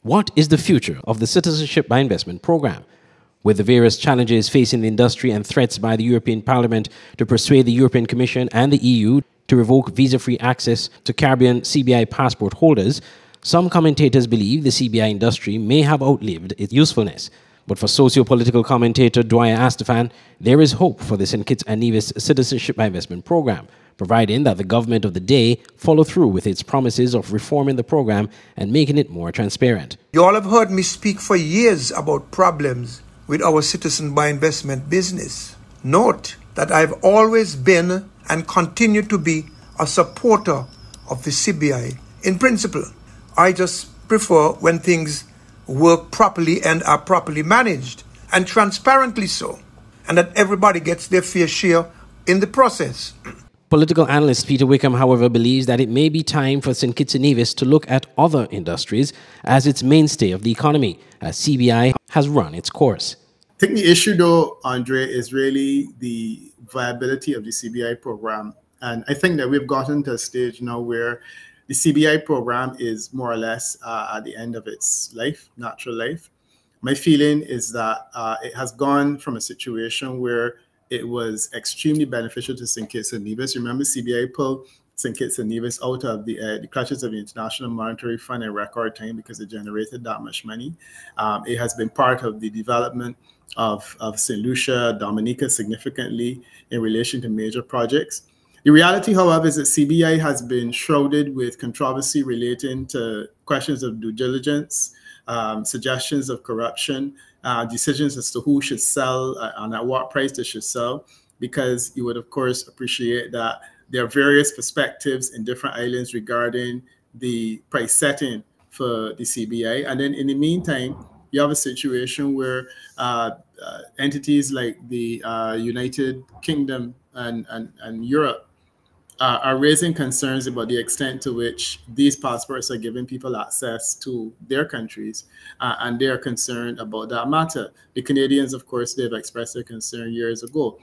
What is the future of the Citizenship by Investment program? With the various challenges facing the industry and threats by the European Parliament to persuade the European Commission and the EU to revoke visa-free access to Caribbean CBI passport holders, some commentators believe the CBI industry may have outlived its usefulness. But for socio-political commentator Dwyer Astafan, there is hope for the St. Kitts and Nevis Citizenship by Investment program, providing that the government of the day follow through with its promises of reforming the program and making it more transparent. You all have heard me speak for years about problems with our citizen by investment business. Note that I've always been and continue to be a supporter of the CBI. In principle, I just prefer when things work properly and are properly managed, and transparently so, and that everybody gets their fair share in the process. Political analyst Peter Wickham, however, believes that it may be time for St. Kitts and Nevis to look at other industries as its mainstay of the economy, as CBI has run its course. I think the issue, though, Andre, is really the viability of the CBI program. And I think that we've gotten to a stage now where the CBI program is more or less at the end of its life, natural life. My feeling is that it has gone from a situation where it was extremely beneficial to St. Kitts and Nevis. Remember, CBI pulled St. Kitts and Nevis out of the clutches of the International Monetary Fund in record time because it generated that much money. It has been part of the development of St. Lucia, Dominica significantly in relation to major projects. The reality, however, is that CBI has been shrouded with controversy relating to questions of due diligence, suggestions of corruption, decisions as to who should sell and at what price they should sell, because you would, of course, appreciate that there are various perspectives in different islands regarding the price setting for the CBI. And then in the meantime, you have a situation where entities like the United Kingdom and Europe are raising concerns about the extent to which these passports are giving people access to their countries, and they are concerned about that matter. The Canadians, of course, they've expressed their concern years ago.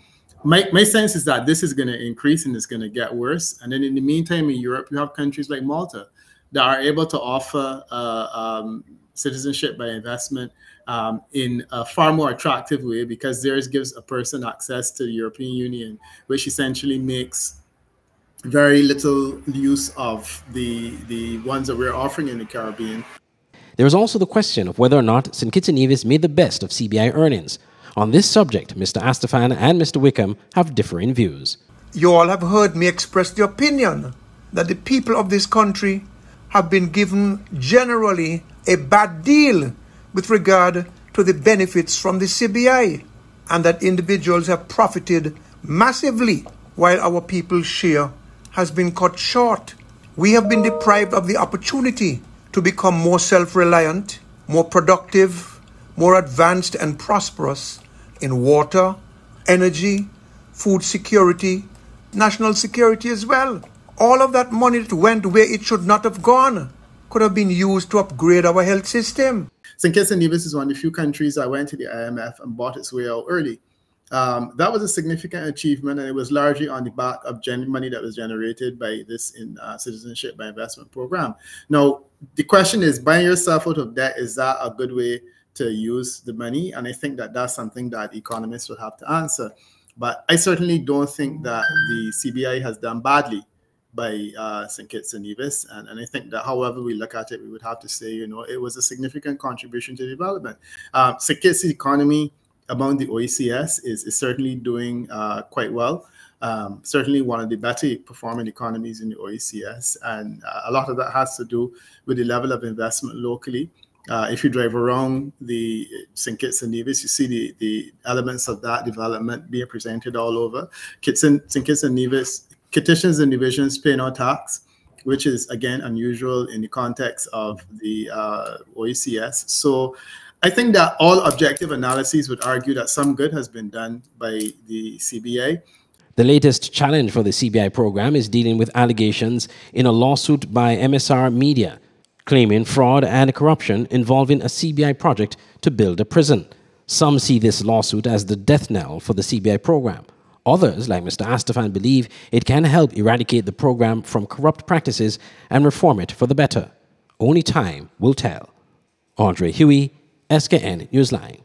My sense is that this is going to increase and it's going to get worse. And then in the meantime, in Europe, you have countries like Malta that are able to offer citizenship by investment in a far more attractive way, because theirs gives a person access to the European Union, which essentially makes very little use of the ones that we're offering in the Caribbean. There is also the question of whether or not St. Kitts and Nevis made the best of CBI earnings. On this subject, Mr. Astafan and Mr. Wickham have differing views. You all have heard me express the opinion that the people of this country have been given generally a bad deal with regard to the benefits from the CBI, and that individuals have profited massively while our people's share has been cut short. We have been deprived of the opportunity to become more self-reliant, more productive, more advanced and prosperous in water, energy, food security, national security as well. All of that money that went where it should not have gone could have been used to upgrade our health system. St. Kitts and Nevis is one of the few countries that went to the IMF and bought its way out early. That was a significant achievement, and it was largely on the back of money that was generated by this Citizenship by Investment program. Now, the question is, buying yourself out of debt, is that a good way to use the money? And I think that that's something that economists will have to answer. But I certainly don't think that the CBI has done badly by St. Kitts and Nevis. And I think that however we look at it, we would have to say, you know, it was a significant contribution to development. St. Kitts' economy among the OECS is certainly doing quite well. Certainly one of the better performing economies in the OECS. And a lot of that has to do with the level of investment locally. If you drive around the St. Kitts and Nevis, you see the elements of that development being presented all over. St. Kitts and Nevis, Kittitians and divisions pay no tax, which is, again, unusual in the context of the OECS. So I think that all objective analyses would argue that some good has been done by the CBI. The latest challenge for the CBI program is dealing with allegations in a lawsuit by MSR Media, claiming fraud and corruption involving a CBI project to build a prison. Some see this lawsuit as the death knell for the CBI program. Others, like Mr. Astafan, believe it can help eradicate the program from corrupt practices and reform it for the better. Only time will tell. Andre Huey, SKN Newsline.